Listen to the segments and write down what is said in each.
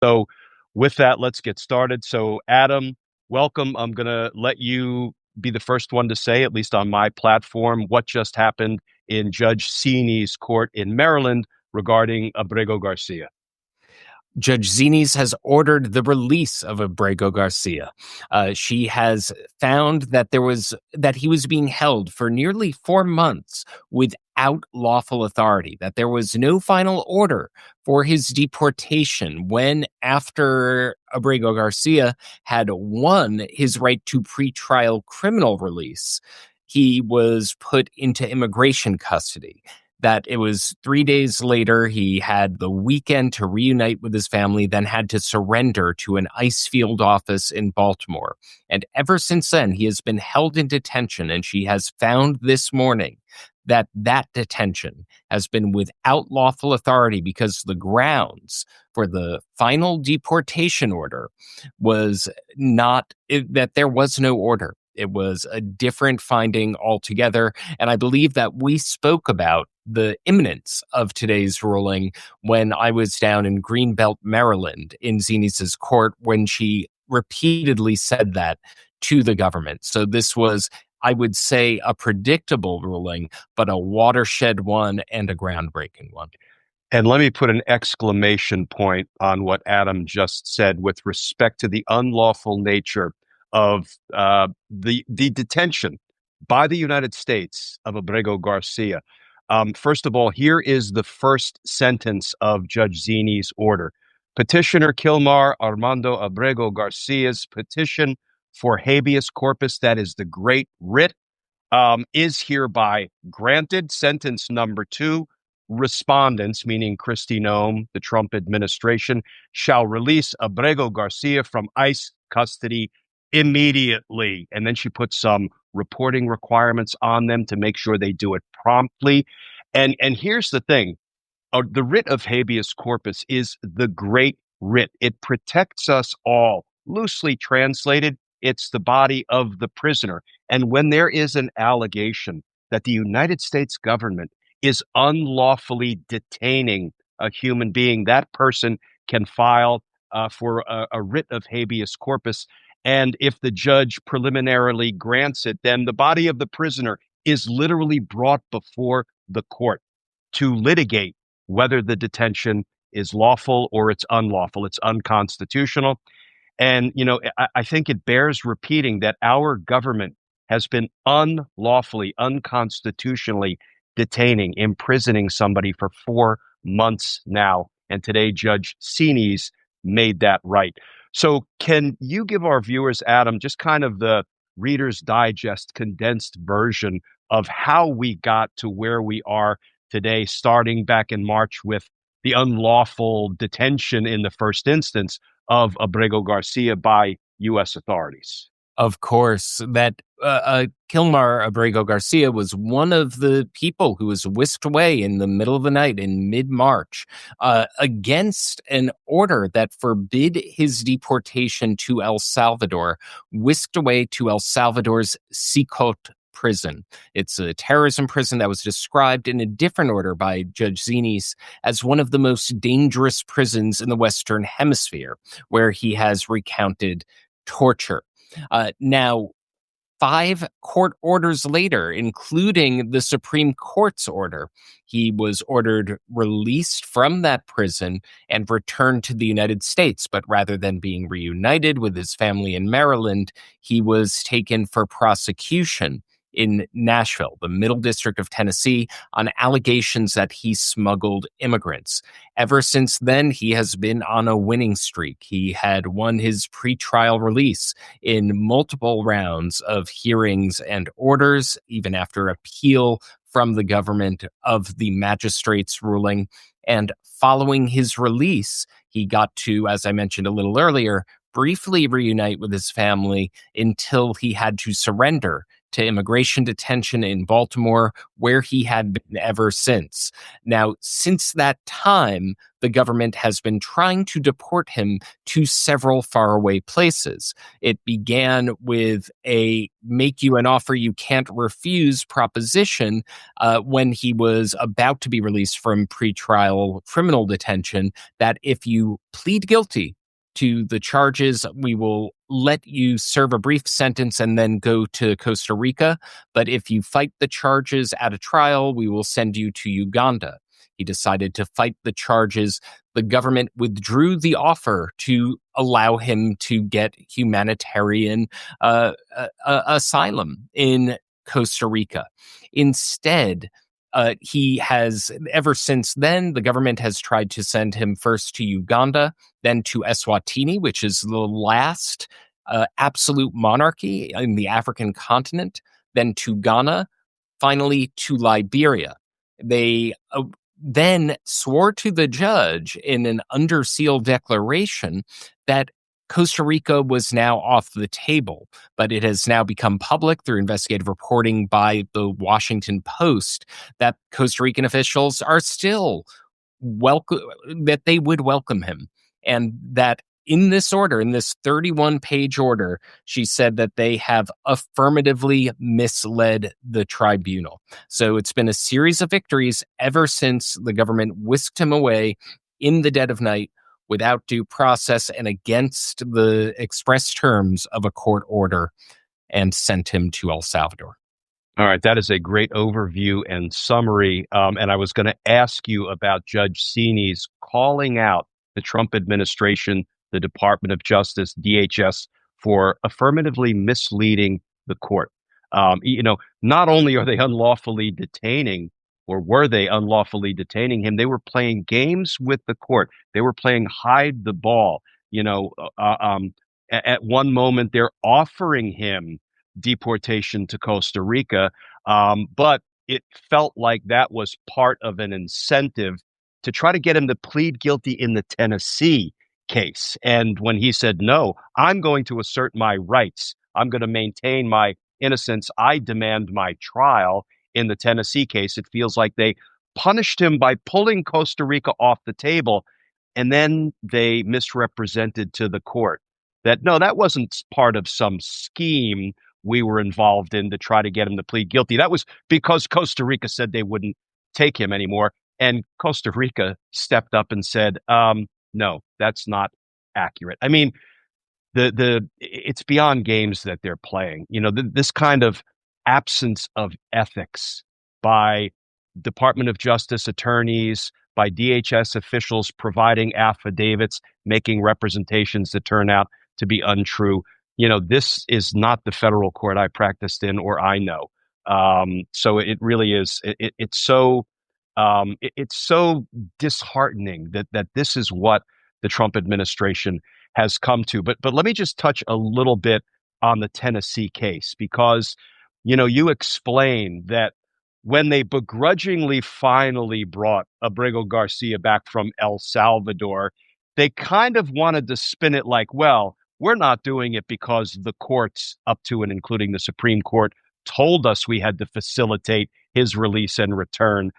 So, with that, let's get started. So, Adam, welcome. I'm going to let you be the first one to say, at least on my platform, what just happened in Judge Sini's court in Maryland regarding Abrego Garcia. Judge Zines has ordered the release of Abrego Garcia. She has found that he was being held for nearly 4 months without lawful authority, that there was no final order for his deportation when, after Abrego Garcia had won his right to pretrial criminal release, he was put into immigration custody. That it was 3 days later, he had the weekend to reunite with his family, then had to surrender to an ICE field office in Baltimore. And ever since then, he has been held in detention, and she has found this morning that detention has been without lawful authority because the grounds for the final deportation order was that there was no order. It was a different finding altogether. And I believe that we spoke about the imminence of today's ruling when I was down in Greenbelt, Maryland, in Zinis's court, when she repeatedly said that to the government. So this was, I would say, a predictable ruling, but a watershed one and a groundbreaking one. And let me put an exclamation point on what Adam just said with respect to the unlawful nature of the detention by the United States of Abrego Garcia. First of all, here is the first sentence of Judge Zini's order. Petitioner Kilmar Armando Abrego Garcia's petition for habeas corpus, that is the great writ, is hereby granted. Sentence number 2. Respondents, meaning Kristi Noem, the Trump administration, shall release Abrego Garcia from ICE custody immediately. And then she puts some reporting requirements on them to make sure they do it promptly. And here's the thing. The writ of habeas corpus is the great writ. It protects us all. Loosely translated, it's the body of the prisoner. And when there is an allegation that the United States government is unlawfully detaining a human being, that person can file for a writ of habeas corpus. And if the judge preliminarily grants it, then the body of the prisoner is literally brought before the court to litigate whether the detention is lawful or it's unlawful. It's unconstitutional. And, I think it bears repeating that our government has been unlawfully, unconstitutionally detaining, imprisoning somebody for 4 months now. And today, Judge Sini's made that right. So can you give our viewers, Adam, just kind of the Reader's Digest condensed version of how we got to where we are today, starting back in March with the unlawful detention in the first instance of Abrego Garcia by U.S. authorities? Of course, that Kilmar Abrego Garcia was one of the people who was whisked away in the middle of the night in mid-March against an order that forbid his deportation to El Salvador, whisked away to El Salvador's Sicotte prison. It's a terrorism prison that was described in a different order by Judge Zines as one of the most dangerous prisons in the Western Hemisphere, where he has recounted torture. Now, 5 court orders later, including the Supreme Court's order, he was ordered released from that prison and returned to the United States. But rather than being reunited with his family in Maryland, he was taken for prosecution in Nashville, the Middle District of Tennessee, on allegations that he smuggled immigrants. Ever since then, he has been on a winning streak. He had won his pretrial release in multiple rounds of hearings and orders, even after appeal from the government of the magistrate's ruling. And following his release, he got to, as I mentioned a little earlier, briefly reunite with his family until he had to surrender to immigration detention in Baltimore, where he had been ever since. Now, since that time, the government has been trying to deport him to several faraway places. It began with a make you an offer you can't refuse proposition when he was about to be released from pretrial criminal detention, that if you plead guilty to the charges, we will let you serve a brief sentence and then go to Costa Rica. But if you fight the charges at a trial, we will send you to Uganda. He decided to fight the charges. The government withdrew the offer to allow him to get humanitarian asylum in Costa Rica. Instead, he has, ever since then, the government has tried to send him first to Uganda, then to Eswatini, which is the last absolute monarchy in the African continent, then to Ghana, finally to Liberia. They then swore to the judge in an under seal declaration that Costa Rica was now off the table, but it has now become public through investigative reporting by the Washington Post that Costa Rican officials are still welcome, that they would welcome him. And that in this order, in this 31-page order, she said that they have affirmatively misled the tribunal. So it's been a series of victories ever since the government whisked him away in the dead of night without due process and against the express terms of a court order, and sent him to El Salvador. All right, that is a great overview and summary. And I was going to ask you about Judge Sini's calling out the Trump administration, the Department of Justice, DHS, for affirmatively misleading the court. Not only are they unlawfully detaining, or were they unlawfully detaining him, they were playing games with the court. They were playing hide the ball. At one moment, they're offering him deportation to Costa Rica, but it felt like that was part of an incentive to try to get him to plead guilty in the Tennessee case. And when he said, no, I'm going to assert my rights, I'm going to maintain my innocence, I demand my trial in the Tennessee case, it feels like they punished him by pulling Costa Rica off the table. And then they misrepresented to the court that, no, that wasn't part of some scheme we were involved in to try to get him to plead guilty. That was because Costa Rica said they wouldn't take him anymore. And Costa Rica stepped up and said, no, that's not accurate. I mean, it's beyond games that they're playing. This kind of absence of ethics by Department of Justice attorneys, by DHS officials providing affidavits, making representations that turn out to be untrue. This is not the federal court I practiced in or I know. So it really is. It's so disheartening that this is what the Trump administration has come to. But let me just touch a little bit on the Tennessee case, because you explain that when they begrudgingly finally brought Abrego Garcia back from El Salvador, they kind of wanted to spin it like, well, we're not doing it because the courts, up to and including the Supreme Court, told us we had to facilitate his release and return.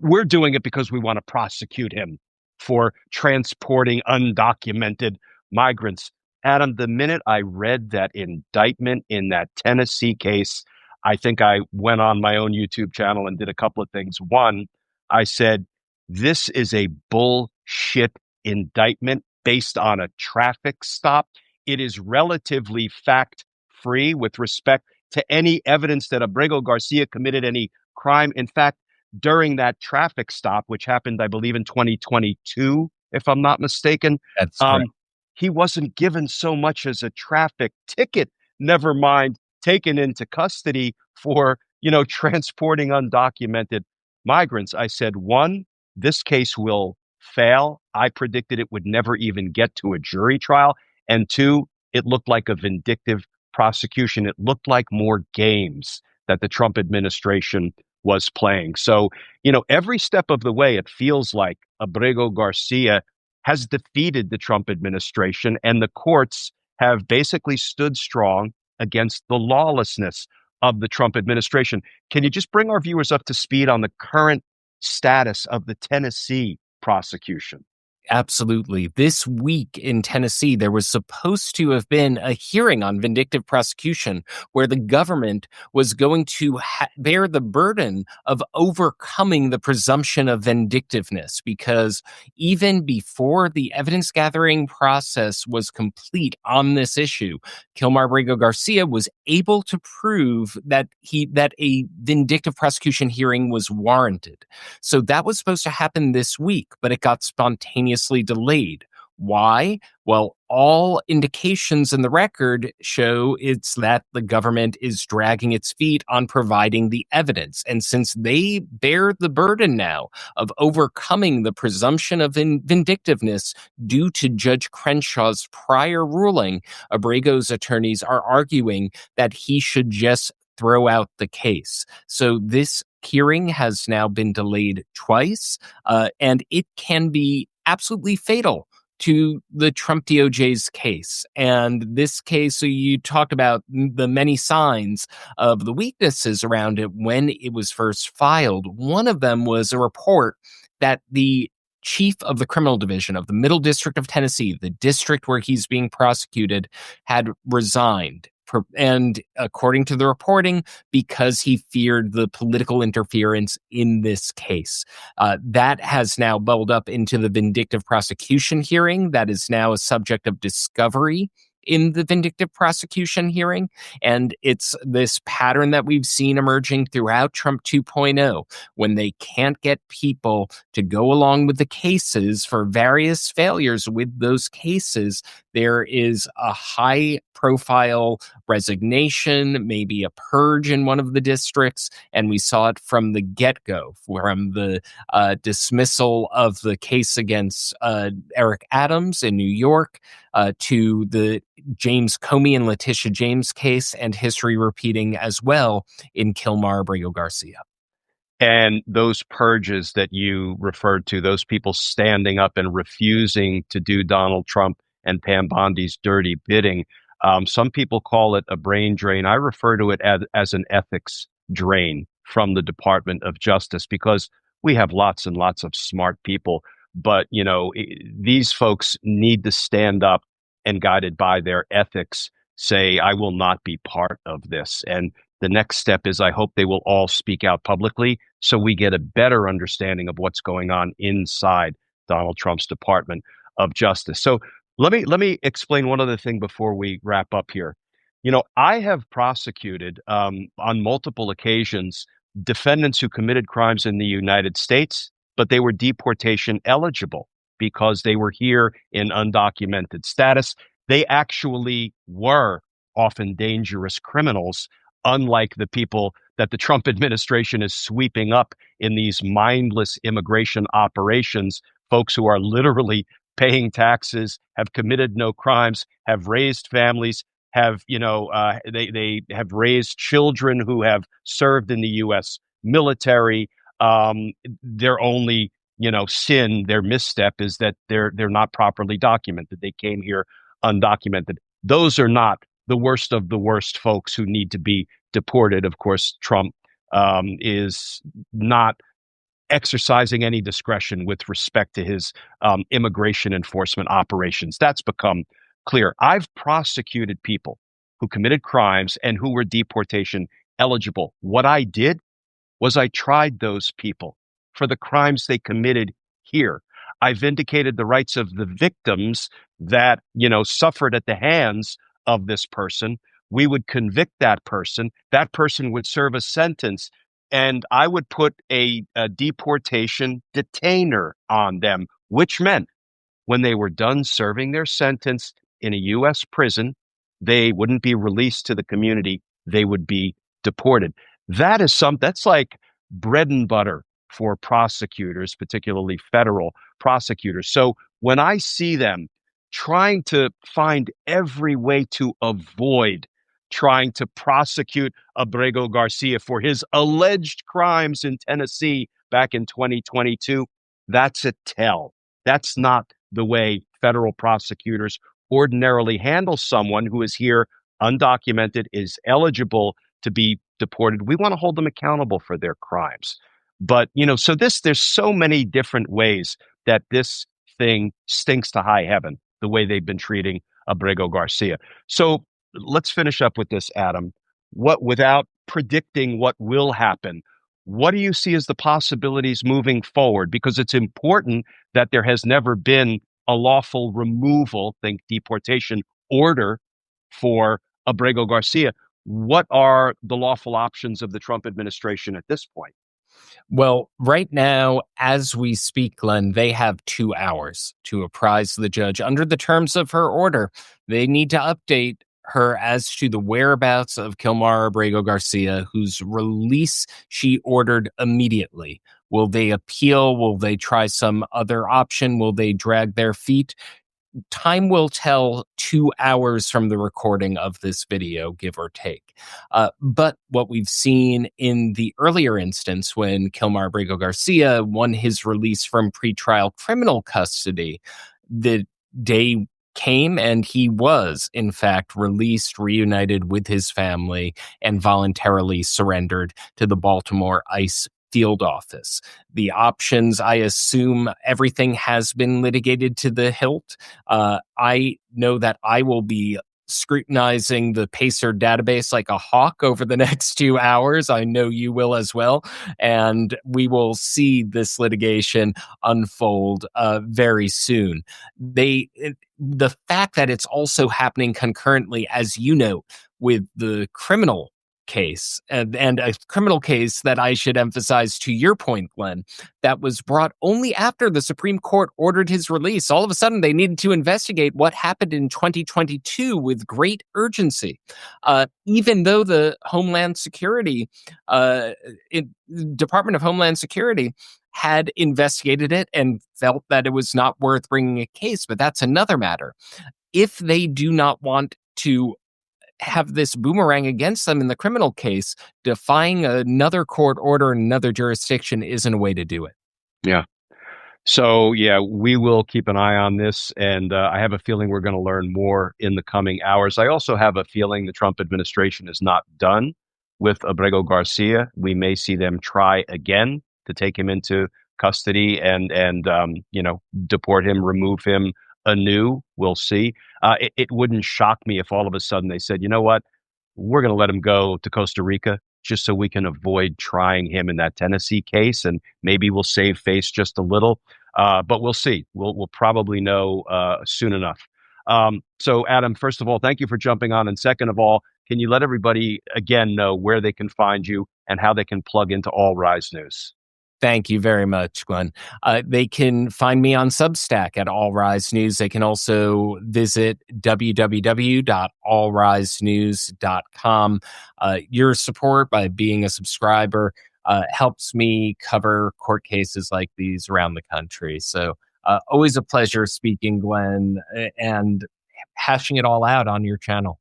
We're doing it because we want to prosecute him for transporting undocumented migrants. Adam, the minute I read that indictment in that Tennessee case, I think I went on my own YouTube channel and did a couple of things. One, I said, this is a bullshit indictment based on a traffic stop. It is relatively fact-free with respect to any evidence that Abrego Garcia committed any crime. In fact, during that traffic stop, which happened, I believe, in 2022, if I'm not mistaken, That's correct. he wasn't given so much as a traffic ticket, never mind taken into custody for, transporting undocumented migrants. I said, one, this case will fail. I predicted it would never even get to a jury trial. And two, it looked like a vindictive prosecution. It looked like more games that the Trump administration was playing. So, every step of the way, it feels like Abrego Garcia has defeated the Trump administration, and the courts have basically stood strong against the lawlessness of the Trump administration. Can you just bring our viewers up to speed on the current status of the Tennessee prosecution? Absolutely. This week in Tennessee, there was supposed to have been a hearing on vindictive prosecution where the government was going to bear the burden of overcoming the presumption of vindictiveness. Because even before the evidence gathering process was complete on this issue, Kilmar Abrego Garcia was able to prove that a vindictive prosecution hearing was warranted. So that was supposed to happen this week, but it got spontaneously delayed. Why? Well, all indications in the record show it's that the government is dragging its feet on providing the evidence. And since they bear the burden now of overcoming the presumption of vindictiveness due to Judge Crenshaw's prior ruling, Abrego's attorneys are arguing that he should just throw out the case. So this hearing has now been delayed twice, and it can be absolutely fatal to the Trump DOJ's case. And this case, so you talked about the many signs of the weaknesses around it when it was first filed. One of them was a report that the chief of the criminal division of the Middle District of Tennessee, the district where he's being prosecuted, had resigned. And according to the reporting, because he feared the political interference in this case. That has now bubbled up into the vindictive prosecution hearing that is now a subject of discovery in the vindictive prosecution hearing. And it's this pattern that we've seen emerging throughout Trump 2.0, when they can't get people to go along with the cases for various failures with those cases. There is a high profile resignation, maybe a purge in one of the districts. And we saw it from the get-go, from the dismissal of the case against Eric Adams in New York to the James Comey and Letitia James case, and history repeating as well in Kilmar Abrego Garcia. And those purges that you referred to, those people standing up and refusing to do Donald Trump and Pam Bondi's dirty bidding, some people call it a brain drain. I refer to it as an ethics drain from the Department of Justice, because we have lots and lots of smart people. But, these folks need to stand up and, guided by their ethics, say, I will not be part of this. And the next step is I hope they will all speak out publicly so we get a better understanding of what's going on inside Donald Trump's Department of Justice. So let me explain one other thing before we wrap up here. I have prosecuted on multiple occasions defendants who committed crimes in the United States, but they were deportation eligible because they were here in undocumented status. They actually were often dangerous criminals, unlike the people that the Trump administration is sweeping up in these mindless immigration operations, folks who are literally paying taxes, have committed no crimes, have raised families, have, they have raised children who have served in the U.S. military. Their only, sin, their misstep is that they're not properly documented. They came here undocumented. Those are not the worst of the worst folks who need to be deported. Of course, Trump is not exercising any discretion with respect to his immigration enforcement operations. That's become clear. I've prosecuted people who committed crimes and who were deportation eligible. What I did was I tried those people for the crimes they committed here. I vindicated the rights of the victims that, suffered at the hands of this person. We would convict that person. That person would serve a sentence, and I would put a deportation detainer on them, which meant when they were done serving their sentence in a U.S. prison, they wouldn't be released to the community. They would be deported. That's like bread and butter for prosecutors, particularly federal prosecutors. So when I see them trying to find every way to avoid trying to prosecute Abrego Garcia for his alleged crimes in Tennessee back in 2022, that's a tell. That's not the way federal prosecutors ordinarily handle someone who is here undocumented, is eligible to be deported, we want to hold them accountable for their crimes. But, so there's so many different ways that this thing stinks to high heaven, the way they've been treating Abrego Garcia. So let's finish up with this, Adam. Without predicting what will happen, what do you see as the possibilities moving forward? Because it's important that there has never been a lawful removal, think deportation order for Abrego Garcia. What are the lawful options of the Trump administration at this point? Well, right now, as we speak, Glenn, they have 2 hours to apprise the judge under the terms of her order. They need to update her as to the whereabouts of Kilmar Abrego Garcia, whose release she ordered immediately. Will they appeal? Will they try some other option? Will they drag their feet? Time will tell 2 hours from the recording of this video, give or take. But what we've seen in the earlier instance when Kilmar Abrego Garcia won his release from pretrial criminal custody, the day came and he was, in fact, released, reunited with his family, and voluntarily surrendered to the Baltimore ICE field office. The options, I assume everything has been litigated to the hilt. I know that I will be scrutinizing the Pacer database like a hawk over the next 2 hours. I know you will as well. And we will see this litigation unfold very soon. The fact that it's also happening concurrently, as you know, with the criminal case and a criminal case that I should emphasize, to your point, Glenn, that was brought only after the Supreme Court ordered his release. All of a sudden, they needed to investigate what happened in 2022 with great urgency, even though the Homeland Security, Department of Homeland Security, had investigated it and felt that it was not worth bringing a case. But that's another matter. If they do not want to have this boomerang against them in the criminal case, defying another court order in another jurisdiction isn't a way to do it. Yeah. So, yeah, we will keep an eye on this. And I have a feeling we're going to learn more in the coming hours. I also have a feeling the Trump administration is not done with Abrego Garcia. We may see them try again to take him into custody and deport him, remove him anew. We'll see. It wouldn't shock me if all of a sudden they said, you know what, we're going to let him go to Costa Rica just so we can avoid trying him in that Tennessee case, and maybe we'll save face just a little. But we'll see. We'll probably know soon enough. So, Adam, first of all, thank you for jumping on. And second of all, can you let everybody again know where they can find you and how they can plug into All Rise News? Thank you very much, Glenn. They can find me on Substack at All Rise News. They can also visit www.allrisenews.com. Your support by being a subscriber helps me cover court cases like these around the country. So always a pleasure speaking, Glenn, and hashing it all out on your channel.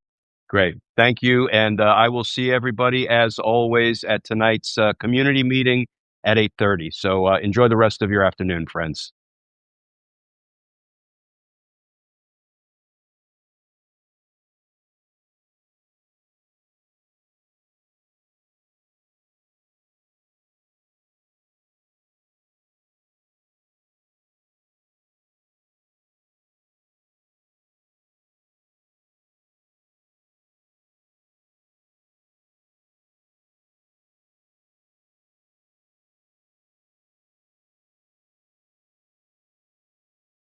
Great. Thank you. And I will see everybody, as always, at tonight's community meeting at 8:30. So enjoy the rest of your afternoon, friends.